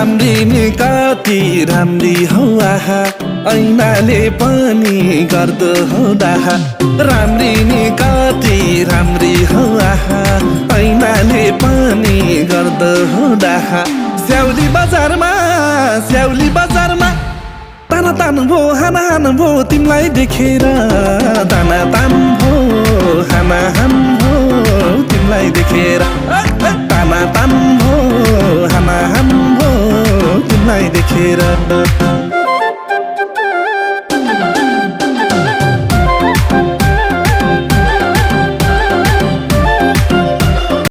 राम्री नि कति राम्री हौ आहा ऐनाले पनि गर्दो हौ डाहा राम्री नि कति राम्री हौ आहा ऐनाले पनि गर्दो हौ डाहा स्याउली बजारमा ताना तान भो हाना हान भो तिमीलाई देखेर ताना तान भो हाना हान भो तिमीलाई देखेर ताना तान भो हाना हान भो तिमीलाई देखेर